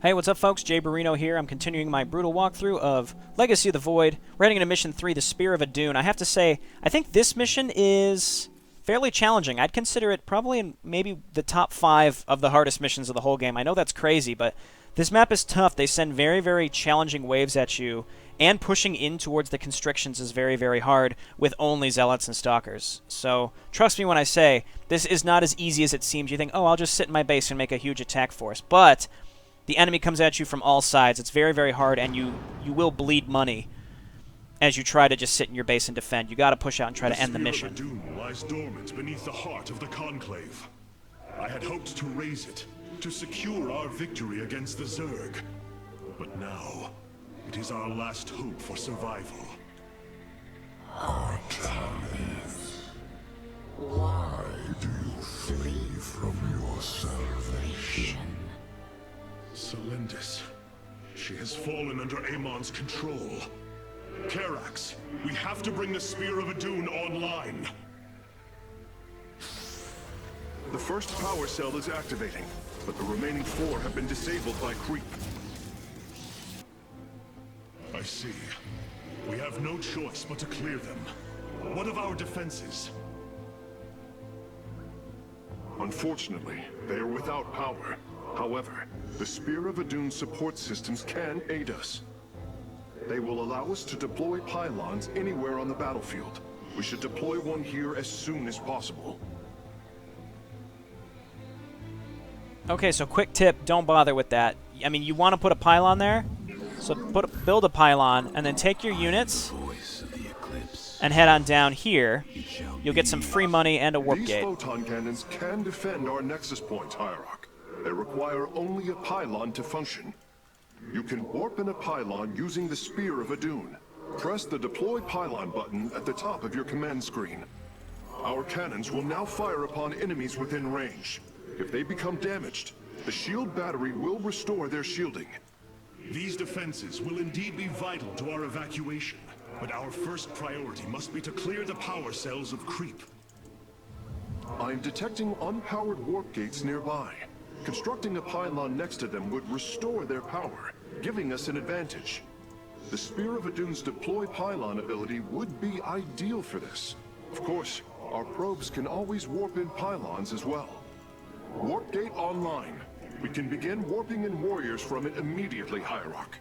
Hey, what's up folks? JayborinoPlays here. I'm continuing my brutal walkthrough of Legacy of the Void. We're heading into Mission 3, the Spear of Adun. I have to say, I think this mission is fairly challenging. I'd consider it probably in maybe the top 5 of the hardest missions of the whole game. I know that's crazy, but this map is tough. They send very, very challenging waves at you, and pushing in towards the constrictions is very, very hard with only Zealots and Stalkers. So, trust me when I say, this is not as easy as it seems. You think, oh, I'll just sit in my base and make a huge attack force. But the enemy comes at you from all sides. It's very, very hard, and you will bleed money as you try to just sit in your base and defend. You got to push out and try to end the mission. The Adun lies dormant beneath the heart of the Conclave. I had hoped to raise it, to secure our victory against the Zerg. But now, it is our last hope for survival. Artemis, why do you flee from your salvation? Selendis. She has fallen under Amon's control. Karax, we have to bring the Spear of Adun online. The first power cell is activating, but the remaining 4 have been disabled by creep. I see. We have no choice but to clear them. What of our defenses? Unfortunately, they are without power. However, the Spear of Adun support systems can aid us. They will allow us to deploy pylons anywhere on the battlefield. We should deploy one here as soon as possible. Okay, so quick tip, don't bother with that. I mean, you want to put a pylon there, so build a pylon, and then take your units and head on down here. You'll get some free money and a warp These gate. photon cannons can defend our nexus points, Hierarch. They require only a pylon to function. You can warp in a pylon using the Spear of Adun. Press the Deploy Pylon button at the top of your command screen. Our cannons will now fire upon enemies within range. If they become damaged, the shield battery will restore their shielding. These defenses will indeed be vital to our evacuation, but our first priority must be to clear the power cells of creep. I'm detecting unpowered warp gates nearby. Constructing a pylon next to them would restore their power, giving us an advantage. The Spear of Adun's deploy pylon ability would be ideal for this. Of course, our probes can always warp in pylons as well. Warp gate online. We can begin warping in warriors from it immediately, Hierarch.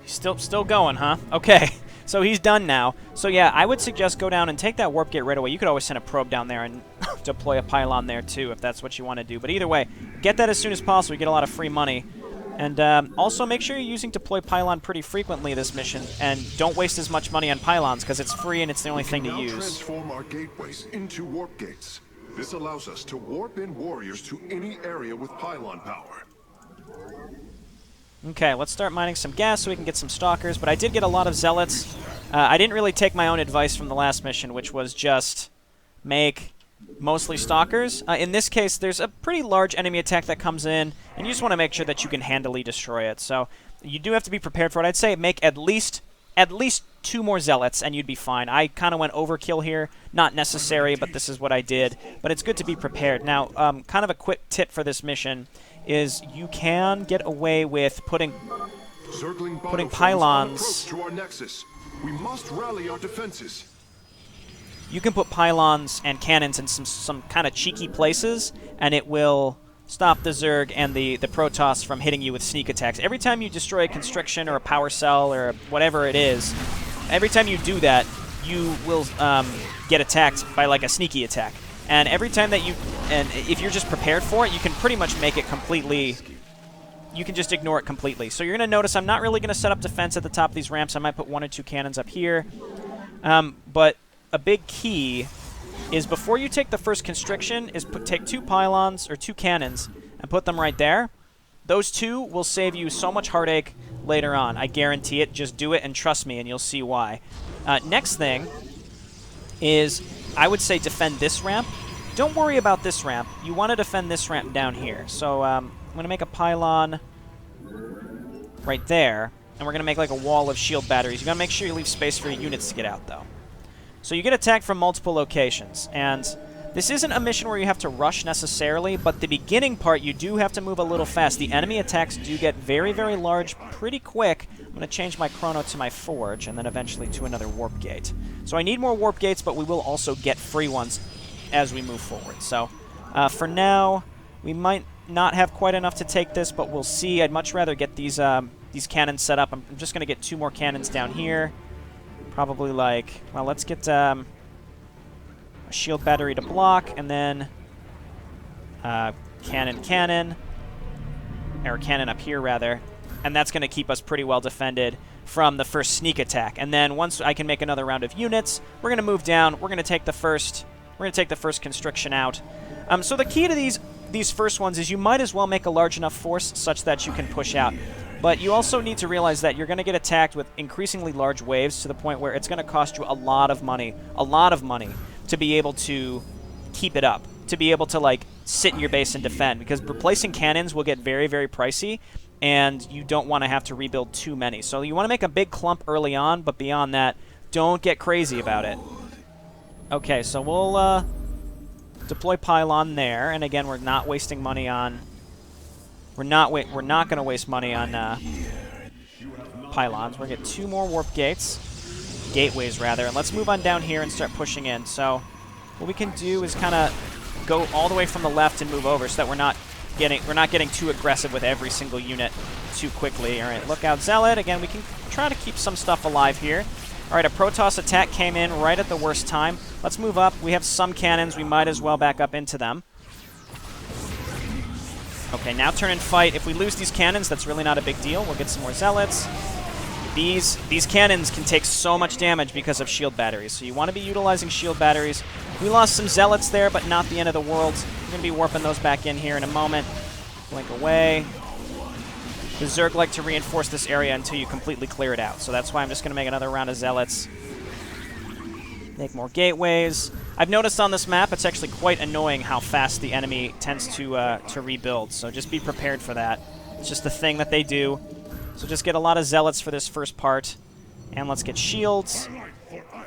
Still going, huh? Okay, so he's done now. So yeah, I would suggest go down and take that warp gate right away. You could always send a probe down there and deploy a pylon there too, if that's what you want to do. But either way, get that as soon as possible. You get a lot of free money. And also make sure you're using deploy pylon pretty frequently this mission, and don't waste as much money on pylons because it's free and it's the only thing to use. We can now transform our gateways into warp gates. This allows us to warp in warriors to any area with pylon power. Okay, let's start mining some gas so we can get some stalkers, but I did get a lot of zealots. I didn't really take my own advice from the last mission, which was just make mostly stalkers. In this case, there's a pretty large enemy attack that comes in, and you just want to make sure that you can handily destroy it. So you do have to be prepared for it. I'd say make at least 2 more zealots, and you'd be fine. I kind of went overkill here. Not necessary, but this is what I did. But it's good to be prepared. Now, kind of a quick tip for this mission is you can get away with putting pylons. To our nexus. We must rally our defenses. You can put pylons and cannons in some kind of cheeky places, and it will stop the Zerg and the Protoss from hitting you with sneak attacks. Every time you destroy a constriction or a power cell or whatever it is, every time you do that, you will get attacked by like a sneaky attack. And every time that if you're just prepared for it, you can pretty much make it completely, you can just ignore it completely. So you're going to notice I'm not really going to set up defense at the top of these ramps. I might put 1 or 2 cannons up here. But a big key is before you take the first constriction is take 2 pylons or 2 cannons and put them right there. Those 2 will save you so much heartache later on. I guarantee it. Just do it and trust me and you'll see why. Next thing is I would say defend this ramp. Don't worry about this ramp. You want to defend this ramp down here. So I'm going to make a pylon right there, and we're going to make like a wall of shield batteries. You got to make sure you leave space for your units to get out though. So you get attacked from multiple locations, and This isn't a mission where you have to rush necessarily, but the beginning part you do have to move a little fast. The enemy attacks do get very, very large pretty quick. I'm going to change my chrono to my forge and then eventually to another warp gate. So I need more warp gates, but we will also get free ones as we move forward. So for now, we might not have quite enough to take this, but we'll see. I'd much rather get these cannons set up. I'm just going to get 2 more cannons down here. Probably like, well, let's get a shield battery to block, and then cannon up here, rather. And that's going to keep us pretty well defended from the first sneak attack. And then once I can make another round of units, we're going to move down. We're going to take the first constriction out. So the key to these first ones is you might as well make a large enough force such that you can push out. But you also need to realize that you're going to get attacked with increasingly large waves to the point where it's going to cost you a lot of money to be able to keep it up, to be able to like sit in your base and defend, because replacing cannons will get very, very pricey, and you don't want to have to rebuild too many. So you want to make a big clump early on, but beyond that, don't get crazy about it. Okay, so we'll deploy pylon there, and again, we're not wasting money on. We're not going to waste money on pylons. We're going to get 2 more warp gateways rather, and let's move on down here and start pushing in. So what we can do is kind of go all the way from the left and move over, so that we're not getting too aggressive with every single unit too quickly. All right, look out, Zealot. Again, we can try to keep some stuff alive here. All right, a Protoss attack came in right at the worst time. Let's move up. We have some cannons. We might as well back up into them. Okay, now turn and fight. If we lose these cannons, that's really not a big deal. We'll get some more Zealots. These cannons can take so much damage because of shield batteries, so you want to be utilizing shield batteries. We lost some Zealots there, but not the end of the world. We're going to be warping those back in here in a moment. Blink away. The Zerg like to reinforce this area until you completely clear it out, so that's why I'm just going to make another round of Zealots. Make more gateways. I've noticed on this map it's actually quite annoying how fast the enemy tends to rebuild, so just be prepared for that. It's just the thing that they do. So just get a lot of Zealots for this first part, and let's get shields,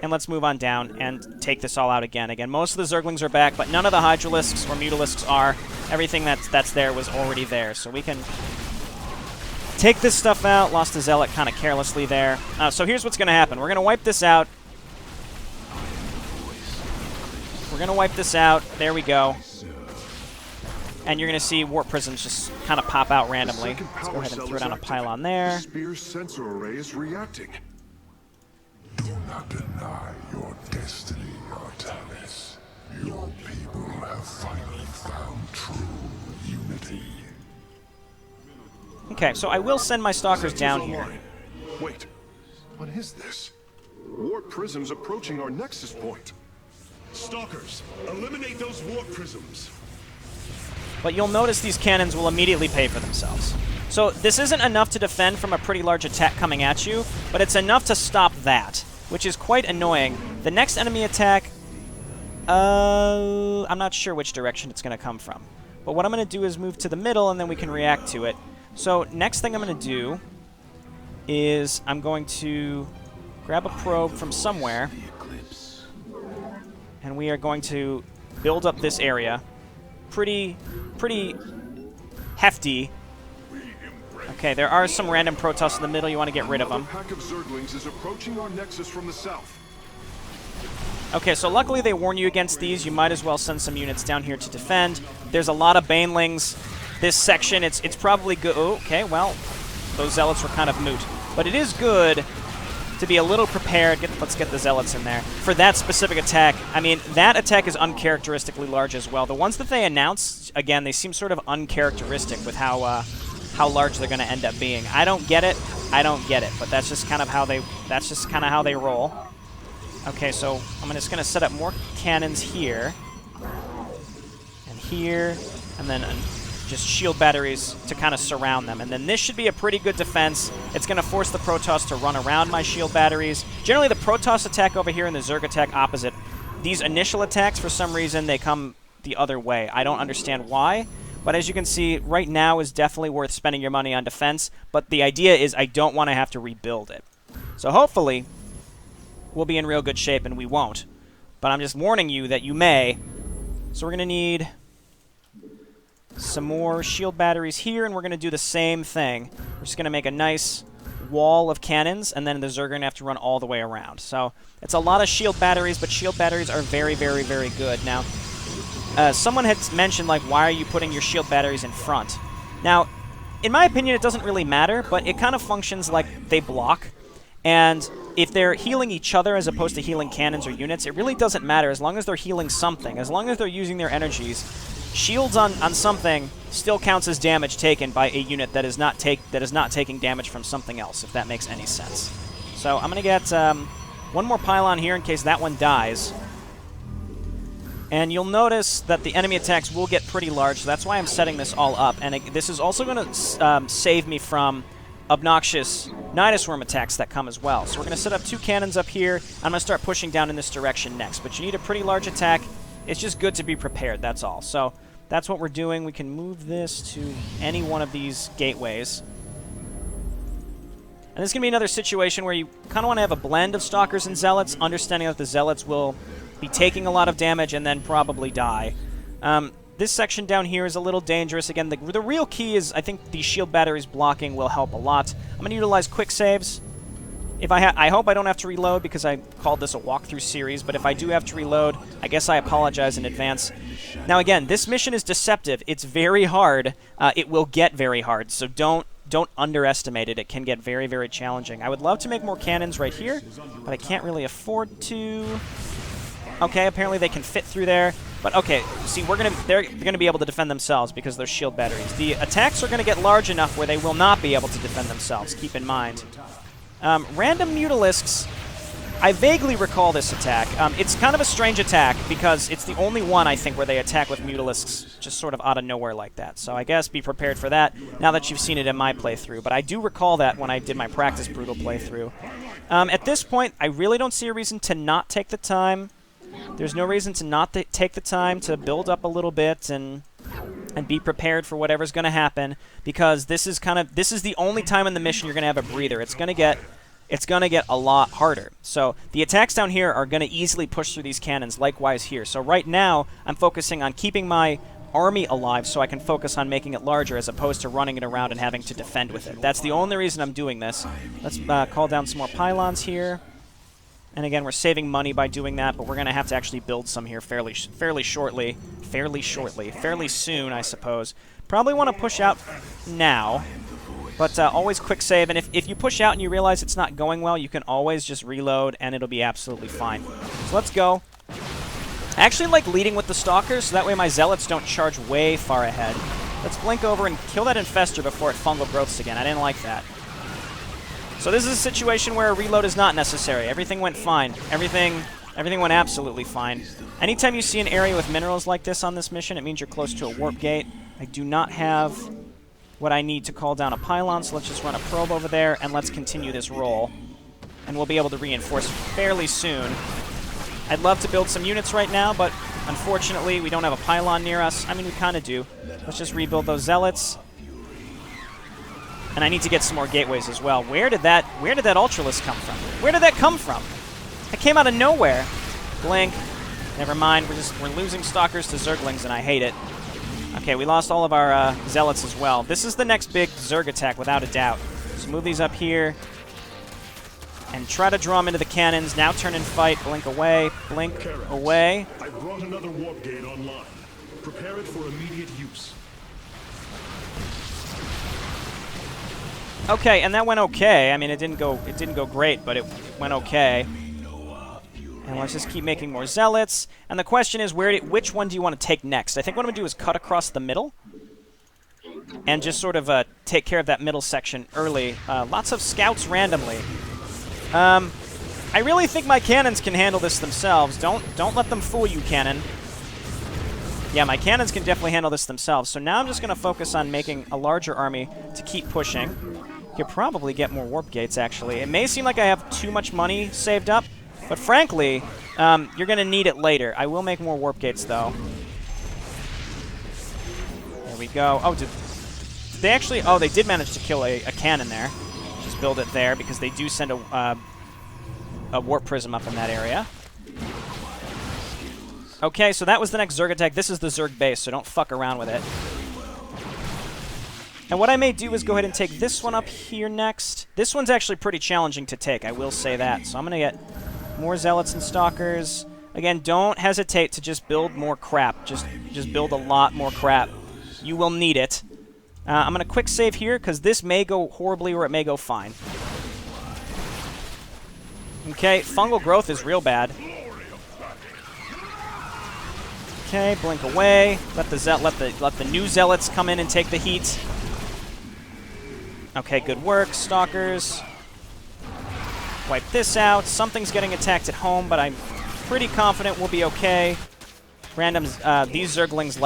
and let's move on down and take this all out again. Again, most of the Zerglings are back, but none of the Hydralisks or Mutalisks are. Everything that's there was already there, so we can take this stuff out. Lost a Zealot kind of carelessly there. So here's what's going to happen. We're going to wipe this out. We're going to wipe this out. There we go. And you're going to see warp prisms just kind of pop out randomly. Let's go ahead and throw down a pylon there. Spear's sensor array is reacting. Do not deny your destiny, Artanis. Your people have finally found true unity. Okay, so I will send my stalkers down here. Wait, what is this? Warp prisms approaching our nexus point. Stalkers, eliminate those warp prisms. But you'll notice these cannons will immediately pay for themselves. So this isn't enough to defend from a pretty large attack coming at you, but it's enough to stop that, which is quite annoying. The next enemy attack, I'm not sure which direction it's going to come from. But what I'm going to do is move to the middle, and then we can react to it. So next thing I'm going to do is I'm going to grab a probe from somewhere, and we are going to build up this area. Pretty hefty. Okay, there are some random Protoss in the middle. You want to get rid of them. A pack of Zerglings is approaching our nexus from the south. Okay, so luckily they warn you against these. You might as well send some units down here to defend. There's a lot of Banelings. This section, it's probably good. Oh, okay, well, those Zealots were kind of moot. But it is good to be a little prepared. Let's get the Zealots in there. For that specific attack, I mean, that attack is uncharacteristically large as well. The ones that they announced, again, they seem sort of uncharacteristic with how large they're going to end up being. I don't get it. But that's just kind of how they roll. Okay, so I'm just going to set up more cannons here and then just shield batteries to kind of surround them. And then this should be a pretty good defense. It's going to force the Protoss to run around my shield batteries. Generally, the Protoss attack over here and the Zerg attack opposite. These initial attacks, for some reason, they come the other way. I don't understand why, but as you can see, right now is definitely worth spending your money on defense, but the idea is I don't want to have to rebuild it. So hopefully, we'll be in real good shape, and we won't. But I'm just warning you that you may, So we're going to need some more shield batteries here, and we're going to do the same thing. We're just going to make a nice wall of cannons, and then the Zerg are going to have to run all the way around. So it's a lot of shield batteries, but shield batteries are very, very, very good. Now, someone had mentioned, like, why are you putting your shield batteries in front? Now, in my opinion, it doesn't really matter, but it kind of functions like they block. And if they're healing each other as opposed to healing cannons or units, it really doesn't matter as long as they're healing something. As long as they're using their energies, shields on something still counts as damage taken by a unit that is not taking damage from something else, if that makes any sense. So I'm going to get one more pylon here in case that one dies. And you'll notice that the enemy attacks will get pretty large, so that's why I'm setting this all up. And this is also going to save me from obnoxious Nidus Worm attacks that come as well. So we're going to set up 2 cannons up here. I'm going to start pushing down in this direction next. But you need a pretty large attack. It's just good to be prepared, that's all. So that's what we're doing. We can move this to any one of these gateways. And this is going to be another situation where you kind of want to have a blend of Stalkers and Zealots, understanding that the Zealots will be taking a lot of damage and then probably die. This section down here is a little dangerous. Again, the real key is, I think, these shield batteries blocking will help a lot. I'm going to utilize quick saves. I hope I don't have to reload because I called this a walkthrough series, but if I do have to reload, I guess I apologize in advance. Now again, this mission is deceptive. It's very hard. It will get very hard, so don't underestimate it. It can get very, very challenging. I would love to make more cannons right here, but I can't really afford to. Okay, apparently they can fit through there. But okay, see, they're gonna be able to defend themselves because of their shield batteries. The attacks are gonna get large enough where they will not be able to defend themselves. Keep in mind. Random Mutalisks. I vaguely recall this attack. It's kind of a strange attack because it's the only one, I think, where they attack with Mutalisks just sort of out of nowhere like that. So I guess be prepared for that now that you've seen it in my playthrough. But I do recall that when I did my practice Brutal playthrough. At this point, I really don't see a reason to not take the time. There's no reason to not take the time to build up a little bit and be prepared for whatever's going to happen, because this is the only time in the mission you're going to have a breather. It's going to get a lot harder. So the attacks down here are going to easily push through these cannons, likewise here. So right now, I'm focusing on keeping my army alive so I can focus on making it larger as opposed to running it around and having to defend with it. That's the only reason I'm doing this. Let's call down some more pylons here. And again, we're saving money by doing that, but we're going to have to actually build some here fairly soon, I suppose. Probably want to push out now, but always quick save. And if you push out and you realize it's not going well, you can always just reload, and it'll be absolutely fine. So let's go. I actually like leading with the Stalkers, so that way my Zealots don't charge way far ahead. Let's blink over and kill that Infestor before it fungal growths again. I didn't like that. So this is a situation where a reload is not necessary. Everything went fine. Everything went absolutely fine. Anytime you see an area with minerals like this on this mission, it means you're close to a warp gate. I do not have what I need to call down a pylon, so let's just run a probe over there, and let's continue this roll. And we'll be able to reinforce fairly soon. I'd love to build some units right now, but unfortunately we don't have a pylon near us. I mean, we kind of do. Let's just rebuild those Zealots. And I need to get some more gateways as well. Where did that Ultralisk come from? Where did that come from? It came out of nowhere. Blink. Never mind. We're losing Stalkers to Zerglings, and I hate it. Okay, we lost all of our Zealots as well. This is the next big Zerg attack, without a doubt. So move these up here. And try to draw them into the cannons. Now turn and fight. Blink away. Blink away. I brought another warp gate online. Prepare it for immediate use. Okay, and that went okay. I mean, it didn't go great, but it went okay. And let's just keep making more Zealots. And the question is, which one do you want to take next? I think what I'm going to do is cut across the middle and just sort of take care of that middle section early. Lots of scouts randomly. I really think my cannons can handle this themselves. Don't let them fool you, cannon. Yeah, my cannons can definitely handle this themselves. So now I'm just going to focus on making a larger army to keep pushing. Could probably get more warp gates, actually. It may seem like I have too much money saved up, but frankly, you're going to need it later. I will make more warp gates, though. There we go. Oh, did they actually... Oh, they did manage to kill a cannon there. Just build it there, because they do send a warp prism up in that area. Okay, so that was the next Zerg attack. This is the Zerg base, so don't fuck around with it. And what I may do is go ahead and take this one up here next. This one's actually pretty challenging to take, I will say that. So I'm going to get more Zealots and Stalkers. Again, don't hesitate to just build more crap. Just build a lot more crap. You will need it. I'm going to quick save here, because this may go horribly or it may go fine. Okay, fungal growth is real bad. Okay, blink away. Let the new Zealots come in and take the heat. Okay, good work, Stalkers. Wipe this out. Something's getting attacked at home, but I'm pretty confident we'll be okay. These Zerglings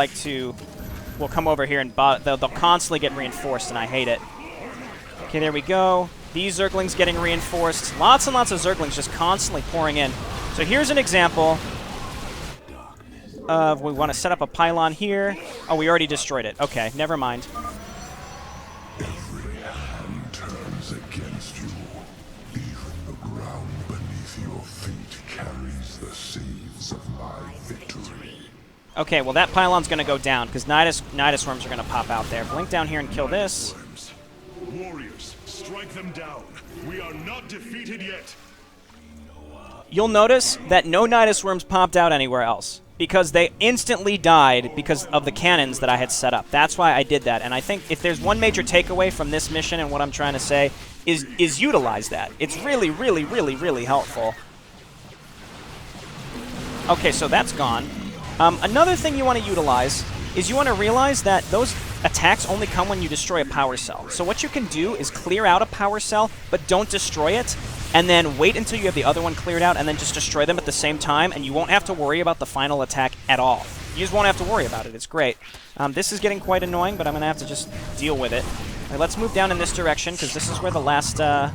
will come over here and they'll constantly get reinforced, and I hate it. Okay, there we go. These Zerglings getting reinforced. Lots and lots of Zerglings just constantly pouring in. So here's an example of, we want to set up a pylon here. Oh, we already destroyed it. Okay, never mind. Every hand turns against you. Even the ground beneath your feet carries the seeds of my victory. Okay, well that pylon's going to go down, because Nidus Worms are going to pop out there. Blink down here and kill this. Warriors, strike them down. We are not defeated yet. You'll notice that no Nidus Worms popped out anywhere else, because they instantly died because of the cannons that I had set up. That's why I did that, and I think if there's one major takeaway from this mission and what I'm trying to say is utilize that. It's really, really, really, really helpful. Okay, so that's gone. Another thing you want to utilize is you want to realize that those attacks only come when you destroy a power cell. So what you can do is clear out a power cell, but don't destroy it, and then wait until you have the other one cleared out, and then just destroy them at the same time, and you won't have to worry about the final attack at all. You just won't have to worry about it. It's great. This is getting quite annoying, but I'm going to have to just deal with it. All right, let's move down in this direction, because this is where the last... Be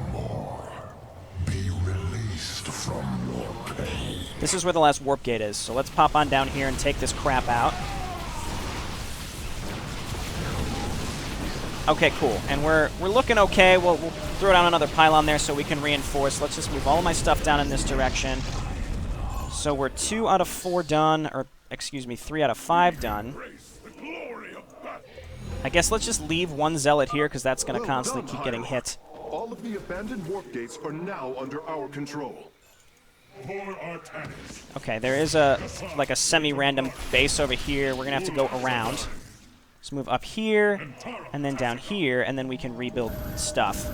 released from your pain. This is where the last warp gate is. So let's pop on down here and take this crap out. Okay, cool. And we're looking okay. We'll throw down another pylon there so we can reinforce. Let's just move all of my stuff down in this direction. So we're 2 out of 4 done, or excuse me, 3 out of 5 done. I guess let's just leave one Zealot here, because that's going to constantly keep getting hit. All of the abandoned warp gates are now under our control. Okay, there is a semi-random base over here. We're going to have to go around. Let's move up here, and then down here, and then we can rebuild stuff.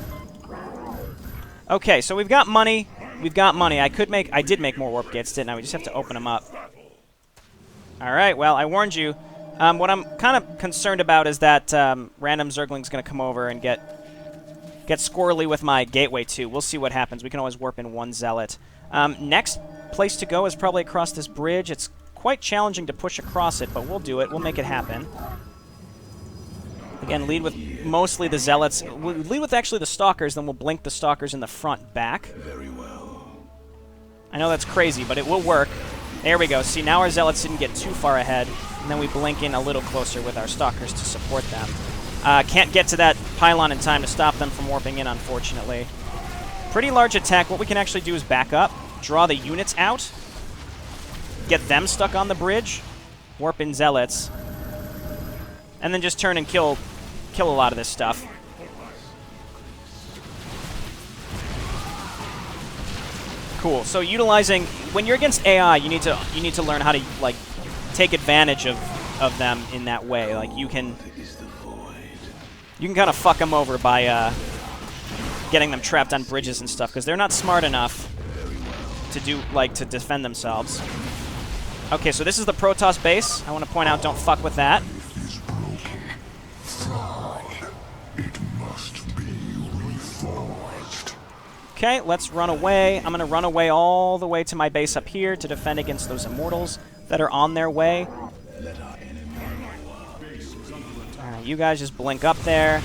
Okay, so we've got money. We've got money. I did make more warp gates, didn't I? We just have to open them up. All right, well, I warned you. What I'm kind of concerned about is that random Zergling's going to come over and get squirrely with my gateway, too. We'll see what happens. We can always warp in one Zealot. Next place to go is probably across this bridge. It's quite challenging to push across it, but we'll do it. We'll make it happen. Again, lead with mostly the Zealots. We'll lead with actually the Stalkers, then we'll blink the Stalkers in the front back. Very well. I know that's crazy, but it will work. There we go. See, now our Zealots didn't get too far ahead, and then we blink in a little closer with our Stalkers to support them. Can't get to that pylon in time to stop them from warping in, unfortunately. Pretty large attack. What we can actually do is back up, draw the units out, get them stuck on the bridge, warp in Zealots, and then just turn and kill a lot of this stuff. Cool. So utilizing, when you're against AI, you need to learn how to like take advantage of them in that way. Like you can kind of fuck them over by getting them trapped on bridges and stuff, because they're not smart enough to defend themselves. Okay, so this is the Protoss base. I want to point out, don't fuck with that. It must be reforged. Okay, let's run away. I'm going to run away all the way to my base up here to defend against those Immortals that are on their way. Alright, you guys just blink up there.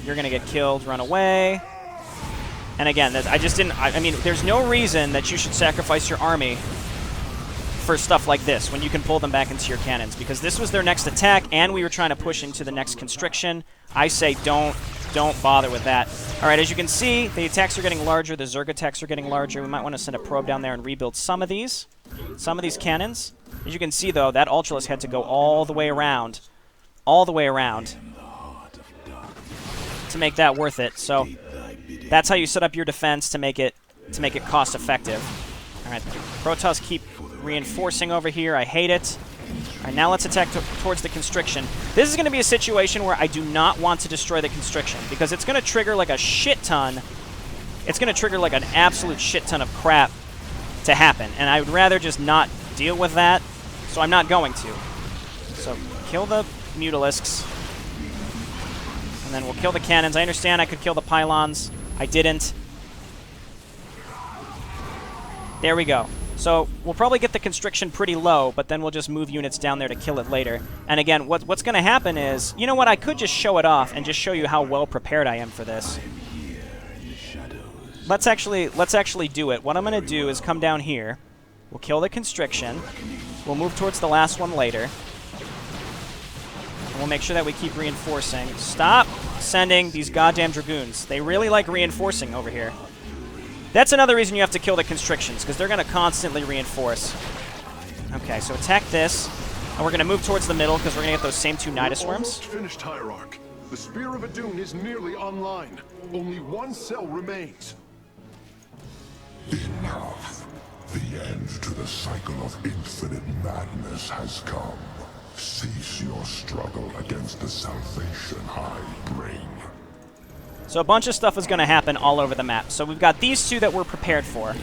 You're going to get killed. Run away. And again, I mean, there's no reason that you should sacrifice your army for stuff like this when you can pull them back into your cannons, because this was their next attack and we were trying to push into the next constriction. I say don't don't bother with that. All right, as you can see, the attacks are getting larger. The Zerg attacks are getting larger. We might want to send a probe down there and rebuild some of these cannons. As you can see, though, that Ultralisk had to go all the way around to make that worth it. So that's how you set up your defense to make it cost effective. All right, Protoss keep reinforcing over here. I hate it. All right, now let's attack towards the Constriction. This is going to be a situation where I do not want to destroy the Constriction because it's going to trigger like a shit ton. It's going to trigger like an absolute shit ton of crap to happen, and I would rather just not deal with that, so I'm not going to. So kill the Mutalisks, and then we'll kill the cannons. I understand I could kill the pylons. I didn't. There we go. So we'll probably get the Constriction pretty low, but then we'll just move units down there to kill it later. And again, what's going to happen is, you know what, I could just show it off and just show you how well prepared I am for this. Let's actually do it. What I'm going to do is come down here. We'll kill the Constriction. We'll move towards the last one later. And we'll make sure that we keep reinforcing. Stop sending these goddamn Dragoons. They really like reinforcing over here. That's another reason you have to kill the Constrictions, because they're going to constantly reinforce. Okay, so attack this. And we're going to move towards the middle, because we're going to get those same two Nidus Worms. Almost finished, Hierarch. The Spear of Adun is nearly online. Only one cell remains. Enough. The end to the cycle of infinite madness has come. Cease your struggle against the salvation I bring. So a bunch of stuff is going to happen all over the map. So we've got these two that we're prepared for.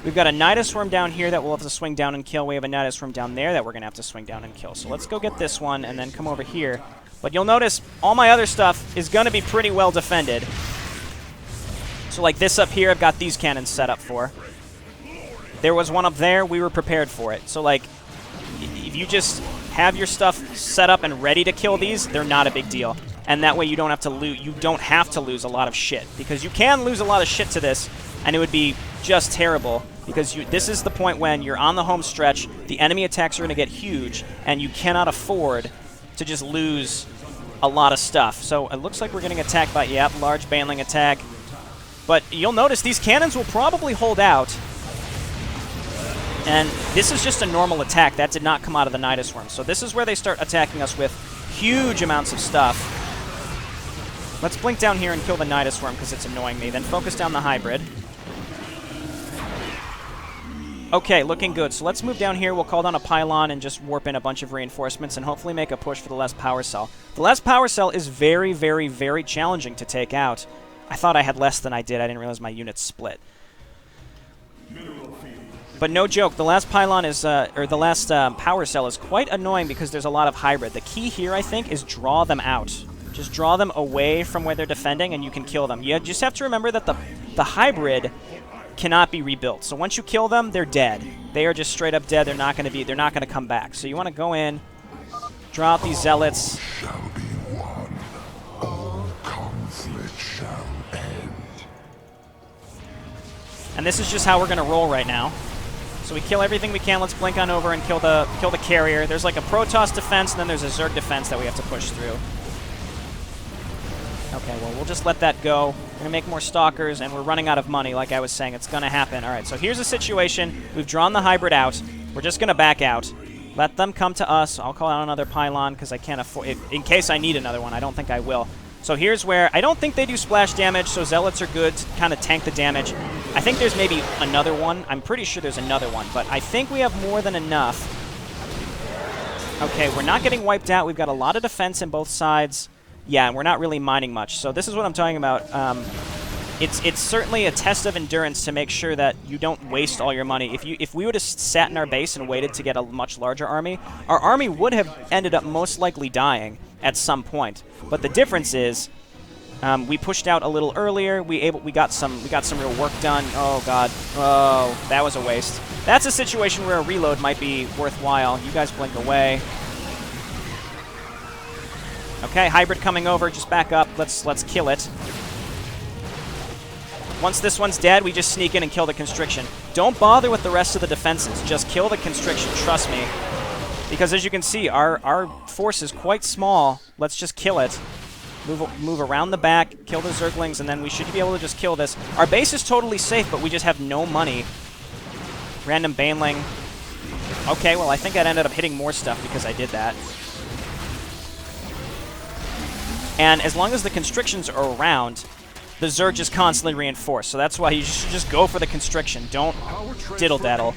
We've got a Nidus Worm down here that we'll have to swing down and kill. We have a Nidus Worm down there that we're going to have to swing down and kill. So let's go get this one and then come over here. But you'll notice all my other stuff is going to be pretty well defended. So like this up here, I've got these cannons set up for. There was one up there, we were prepared for it. So like, if you just have your stuff set up and ready to kill these, they're not a big deal. And that way you don't have to lose a lot of shit, because you can lose a lot of shit to this, and it would be just terrible, because this is the point when you're on the home stretch, the enemy attacks are going to get huge, and you cannot afford to just lose a lot of stuff. So it looks like we're getting attacked by, yep, large Baneling attack. But you'll notice these cannons will probably hold out. And this is just a normal attack. That did not come out of the Nidus Worm. So this is where they start attacking us with huge amounts of stuff. Let's blink down here and kill the Nidus Worm because it's annoying me. Then focus down the Hybrid. Okay, looking good. So let's move down here. We'll call down a Pylon and just warp in a bunch of reinforcements and hopefully make a push for the last power cell. The last power cell is very, very, very challenging to take out. I thought I had less than I did. I didn't realize my units split. But no joke, the last pylon is, or the last power cell is quite annoying because there's a lot of hybrid. The key here, I think, is draw them out. Just draw them away from where they're defending and you can kill them. You just have to remember that the hybrid cannot be rebuilt. So once you kill them, they're dead. They are just straight up dead. They're not going to come back. So you want to go in, draw out these zealots. Shall be one. All conflict shall end. And this is just how we're going to roll right now. So we kill everything we can. Let's blink on over and kill the carrier. There's like a Protoss defense, and then there's a Zerg defense that we have to push through. Okay, well, we'll just let that go. We're going to make more Stalkers, and we're running out of money, like I was saying. It's going to happen. All right, so here's the situation. We've drawn the hybrid out. We're just going to back out. Let them come to us. I'll call out another Pylon because I can't afford... in case I need another one. I don't think I will. So here's where... I don't think they do splash damage, so Zealots are good to kind of tank the damage. I think there's maybe another one. I'm pretty sure there's another one, but I think we have more than enough. Okay, we're not getting wiped out. We've got a lot of defense in both sides. Yeah, and we're not really mining much. So this is what I'm talking about. It's certainly a test of endurance to make sure that you don't waste all your money. If we would have sat in our base and waited to get a much larger army, our army would have ended up most likely dying at some point. But the difference is, we pushed out a little earlier. We got some real work done. Oh god, oh that was a waste. That's a situation where a reload might be worthwhile. You guys blink away. Okay, hybrid coming over. Just back up. Let's kill it. Once this one's dead, we just sneak in and kill the Constriction. Don't bother with the rest of the defenses. Just kill the Constriction. Trust me. Because as you can see, our force is quite small. Let's just kill it. Move around the back, kill the Zerglings, and then we should be able to just kill this. Our base is totally safe, but we just have no money. Random Baneling. Okay, well, I think I ended up hitting more stuff because I did that. And as long as the constrictions are around, the Zerg is constantly reinforced. So that's why you should just go for the constriction. Don't diddle-daddle.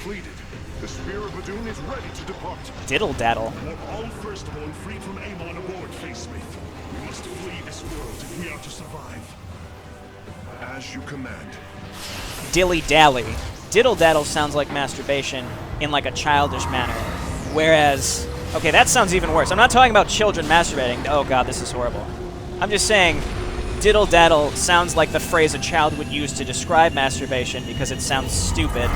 The spear of Adun is ready to depart. Diddle-daddle. All firstborn freed from Amon aboard, Facesmith. We must flee this world if we are to survive. As you command. Dilly-dally. Diddle-daddle sounds like masturbation in like a childish manner. Whereas, okay, that sounds even worse. I'm not talking about children masturbating. Oh god, this is horrible. I'm just saying diddle-daddle sounds like the phrase a child would use to describe masturbation because it sounds stupid.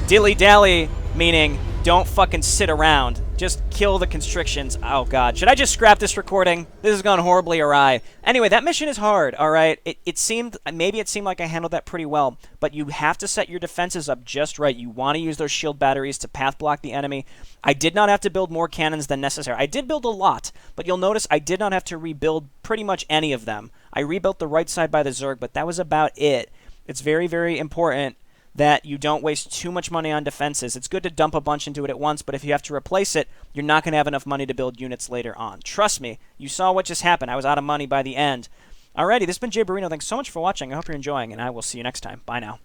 Dilly-dally meaning don't fucking sit around. Just kill the constrictions. Oh god. Should I just scrap this recording? This has gone horribly awry. Anyway, that mission is hard, alright? It seemed, maybe it seemed like I handled that pretty well, but you have to set your defenses up just right. You want to use those shield batteries to path block the enemy. I did not have to build more cannons than necessary. I did build a lot, but you'll notice I did not have to rebuild pretty much any of them. I rebuilt the right side by the Zerg, but that was about it. It's very, very important that you don't waste too much money on defenses. It's good to dump a bunch into it at once, but if you have to replace it, you're not going to have enough money to build units later on. Trust me, you saw what just happened. I was out of money by the end. Alrighty, this has been Jayborino. Thanks so much for watching. I hope you're enjoying, and I will see you next time. Bye now.